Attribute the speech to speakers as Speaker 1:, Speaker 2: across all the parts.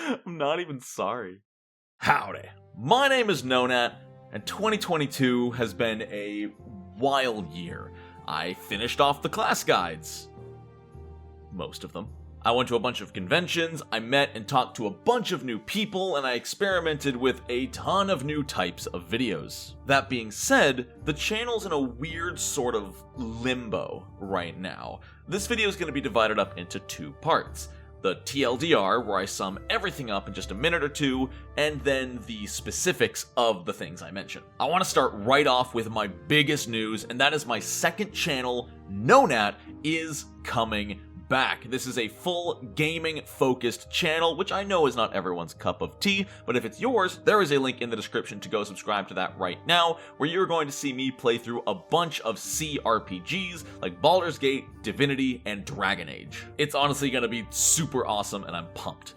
Speaker 1: I'm not even sorry. Howdy. My name is Nonat, and 2022 has been a wild year. I finished off the class guides. Most of them. I went to a bunch of conventions, I met and talked to a bunch of new people, and I experimented with a ton of new types of videos. That being said, the channel's in a weird sort of limbo right now. This video is going to be divided up into two parts. The TLDR, where I sum everything up in just a minute or two, and then the specifics of the things I mentioned. I want to start right off with my biggest news, and that is my second channel, Nonat, is coming back. This is a full gaming-focused channel, which I know is not everyone's cup of tea, but if it's yours, there is a link in the description to go subscribe to that right now, where you're going to see me play through a bunch of CRPGs like Baldur's Gate, Divinity, and Dragon Age. It's honestly going to be super awesome, and I'm pumped.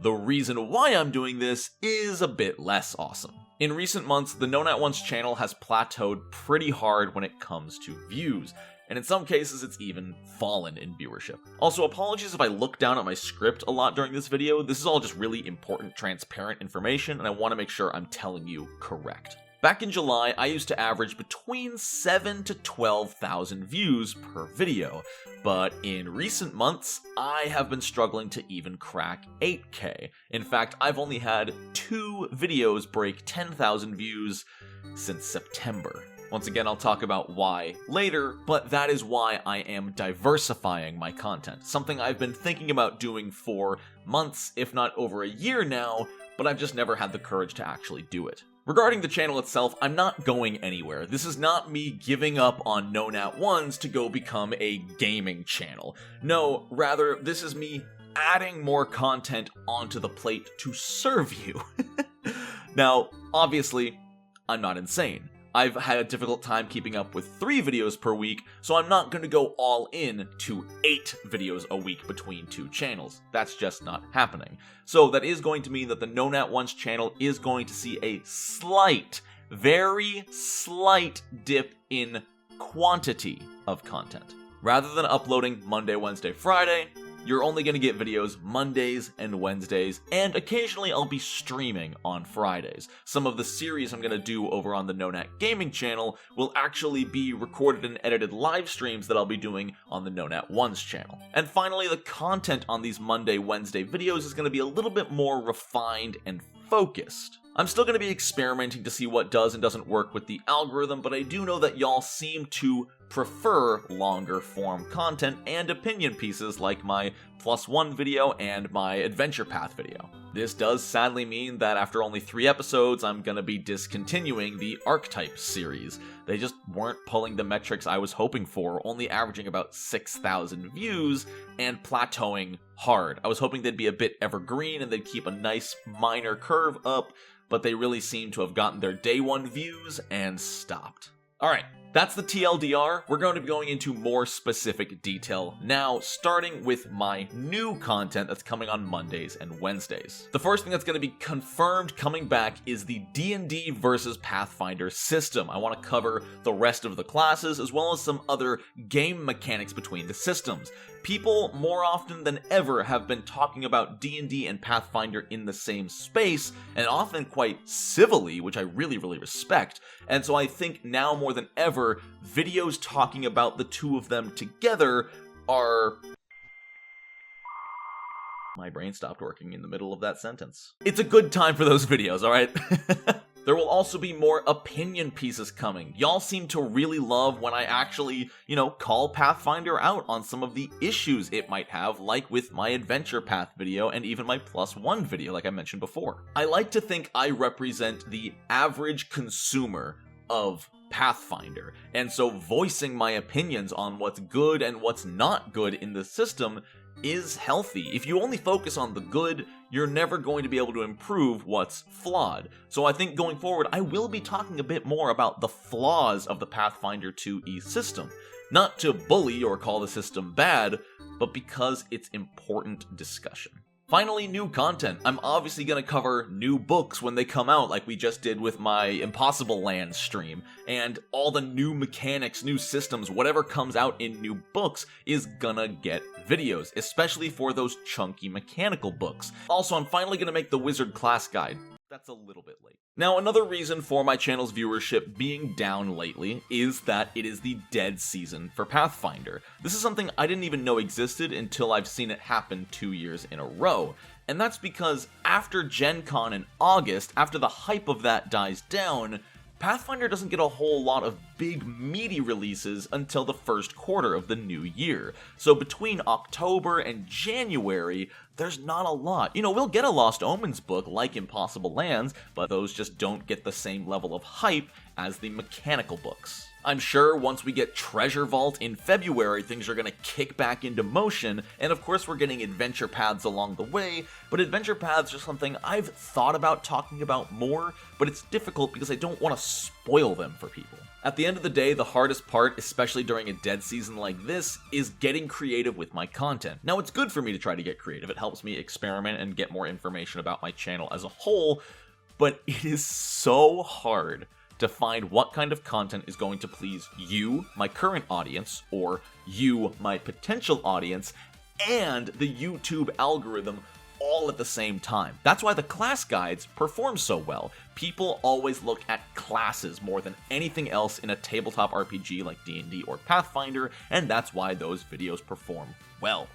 Speaker 1: The reason why I'm doing this is a bit less awesome. In recent months, the Nonat1s channel has plateaued pretty hard when it comes to views, and in some cases it's even fallen in viewership. Also, apologies if I look down at my script a lot during this video. This is all just really important, transparent information, and I want to make sure I'm telling you correct. Back in July, I used to average between 7,000 to 12,000 views per video, but in recent months, I have been struggling to even crack 8K. In fact, I've only had 2 videos break 10,000 views since September. Once again, I'll talk about why later, but that is why I am diversifying my content. Something I've been thinking about doing for months, if not over a year now, but I've just never had the courage to actually do it. Regarding the channel itself, I'm not going anywhere. This is not me giving up on Nonat1s to go become a gaming channel. No, rather, this is me adding more content onto the plate to serve you. Now, obviously, I'm not insane. I've had a difficult time keeping up with 3 videos per week, so I'm not going to go all in to 8 videos a week between 2 channels. That's just not happening. So that is going to mean that the Nonat1s channel is going to see a slight, very slight dip in quantity of content. Rather than uploading Monday, Wednesday, Friday, you're only going to get videos Mondays and Wednesdays, and occasionally I'll be streaming on Fridays. Some of the series I'm going to do over on the Nonat Gaming channel will actually be recorded and edited live streams that I'll be doing on the Nonat1s channel. And finally, the content on these Monday, Wednesday videos is going to be a little bit more refined and focused. I'm still going to be experimenting to see what does and doesn't work with the algorithm, but I do know that y'all seem to prefer longer form content and opinion pieces like my +1 video and my adventure path video. This does sadly mean that after only 3 episodes, I'm going to be discontinuing the Archetype series. They just weren't pulling the metrics I was hoping for, only averaging about 6,000 views and plateauing hard. I was hoping they'd be a bit evergreen and they'd keep a nice minor curve up, but they really seem to have gotten their day 1 views and stopped. Alright, that's the TLDR. We're going to be going into more specific detail now, starting with my new content that's coming on Mondays and Wednesdays. The first thing that's going to be confirmed coming back is the D&D versus Pathfinder system. I want to cover the rest of the classes as well as some other game mechanics between the systems. People more often than ever have been talking about D&D and Pathfinder in the same space, and often quite civilly, which I really respect. And so I think now more than ever, videos talking about the two of them together are... My brain stopped working in the middle of that sentence. It's a good time for those videos, alright? There will also be more opinion pieces coming. Y'all seem to really love when I actually, call Pathfinder out on some of the issues it might have, like with my Adventure Path video and even my +1 video, like I mentioned before. I like to think I represent the average consumer of Pathfinder, and so voicing my opinions on what's good and what's not good in the system is healthy. If you only focus on the good, you're never going to be able to improve what's flawed. So I think going forward, I will be talking a bit more about the flaws of the Pathfinder 2e system. Not to bully or call the system bad, but because it's important discussion. Finally, new content. I'm obviously going to cover new books when they come out, like we just did with my Impossible Land stream, and all the new mechanics, new systems, whatever comes out in new books is gonna get videos, especially for those chunky mechanical books. Also, I'm finally going to make the Wizard class guide. That's a little bit late. Now, another reason for my channel's viewership being down lately is that it is the dead season for Pathfinder. This is something I didn't even know existed until I've seen it happen 2 years in a row. And that's because after Gen Con in August, after the hype of that dies down, Pathfinder doesn't get a whole lot of big, meaty releases until the first quarter of the new year. So between October and January, there's not a lot. You know, we'll get a Lost Omens book like Impossible Lands, but those just don't get the same level of hype as the mechanical books. I'm sure once we get Treasure Vault in February, things are going to kick back into motion, and of course we're getting adventure paths along the way, but adventure paths are something I've thought about talking about more, but it's difficult because I don't want to spoil them for people. At the end of the day, the hardest part, especially during a dead season like this, is getting creative with my content. Now, it's good for me to try to get creative. It helps me experiment and get more information about my channel as a whole, but it is so hard to find what kind of content is going to please you, my current audience, or you, my potential audience, and the YouTube algorithm all at the same time. That's why the class guides perform so well. People always look at classes more than anything else in a tabletop RPG like D&D or Pathfinder, and that's why those videos perform well.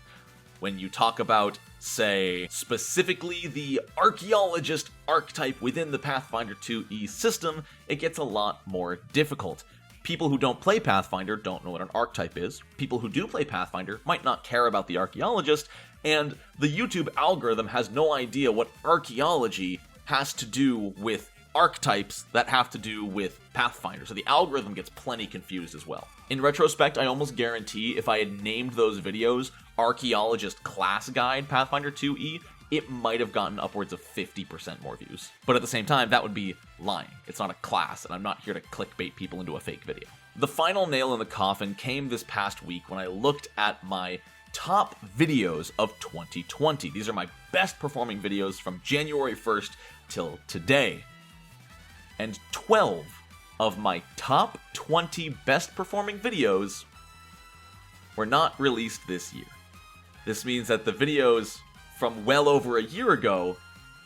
Speaker 1: When you talk about, say, specifically the archaeologist archetype within the Pathfinder 2e system, it gets a lot more difficult. People who don't play Pathfinder don't know what an archetype is. People who do play Pathfinder might not care about the archaeologist, and the YouTube algorithm has no idea what archaeology has to do with archetypes that have to do with Pathfinder, so the algorithm gets plenty confused as well. In retrospect, I almost guarantee if I had named those videos Archaeologist Class Guide Pathfinder 2e, it might have gotten upwards of 50% more views. But at the same time, that would be lying. It's not a class, and I'm not here to clickbait people into a fake video. The final nail in the coffin came this past week when I looked at my top videos of 2020. These are my best performing videos from January 1st till today. And 12 of my top 20 best performing videos were not released this year. This means that the videos from well over a year ago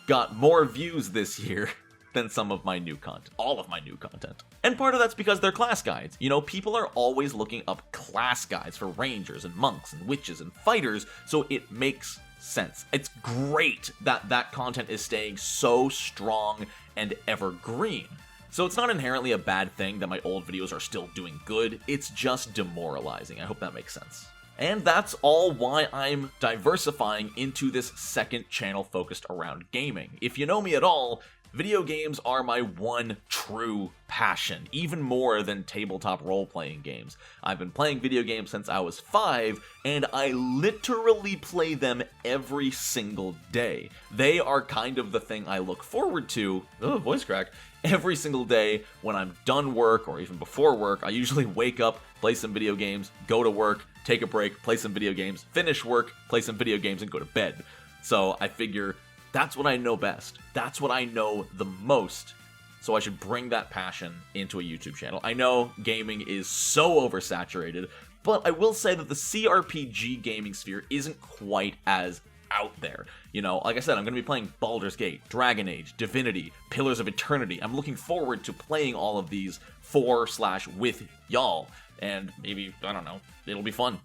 Speaker 1: got more views this year than some of my new content, all of my new content. And part of that's because they're class guides. You know, people are always looking up class guides for rangers and monks and witches and fighters, so it makes sense. It's great that that content is staying so strong and evergreen. So it's not inherently a bad thing that my old videos are still doing good, it's just demoralizing. I hope that makes sense. And that's all why I'm diversifying into this second channel focused around gaming. If you know me at all, video games are my one true passion, even more than tabletop role-playing games. I've been playing video games since I was 5, and I literally play them every single day. They are kind of the thing I look forward to, voice crack, every single day when I'm done work or even before work. I usually wake up, play some video games, go to work, take a break, play some video games, finish work, play some video games, and go to bed. So I figure that's what I know best. That's what I know the most. So I should bring that passion into a YouTube channel. I know gaming is so oversaturated, but I will say that the CRPG gaming sphere isn't quite as out there. You know, like I said, I'm going to be playing Baldur's Gate, Dragon Age, Divinity, Pillars of Eternity. I'm looking forward to playing all of these with y'all. And maybe, I don't know, it'll be fun.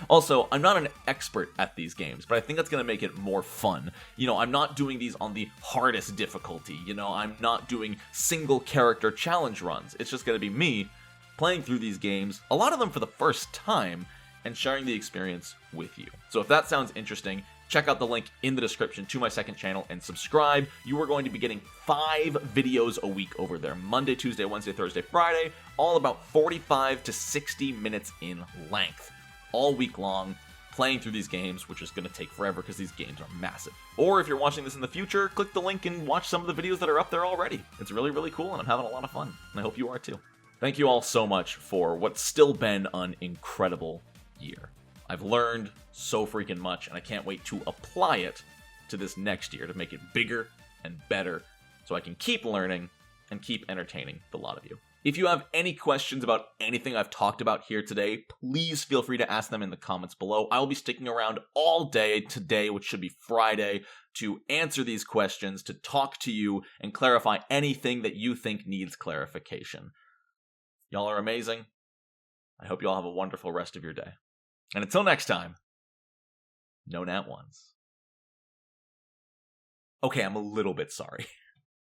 Speaker 1: Also, I'm not an expert at these games, but I think that's going to make it more fun. You know, I'm not doing these on the hardest difficulty. You know, I'm not doing single character challenge runs. It's just going to be me playing through these games, a lot of them for the first time, and sharing the experience with you. So if that sounds interesting, check out the link in the description to my second channel and subscribe. You are going to be getting 5 videos a week over there. Monday, Tuesday, Wednesday, Thursday, Friday, all about 45 to 60 minutes in length. All week long, playing through these games, which is going to take forever because these games are massive. Or if you're watching this in the future, click the link and watch some of the videos that are up there already. It's really, really cool, and I'm having a lot of fun. And I hope you are too. Thank you all so much for what's still been an incredible year. I've learned so freaking much, and I can't wait to apply it to this next year to make it bigger and better so I can keep learning and keep entertaining the lot of you. If you have any questions about anything I've talked about here today, please feel free to ask them in the comments below. I will be sticking around all day today, which should be Friday, to answer these questions, to talk to you, and clarify anything that you think needs clarification. Y'all are amazing. I hope you all have a wonderful rest of your day. And until next time, Nonat1s. Okay, I'm a little bit sorry.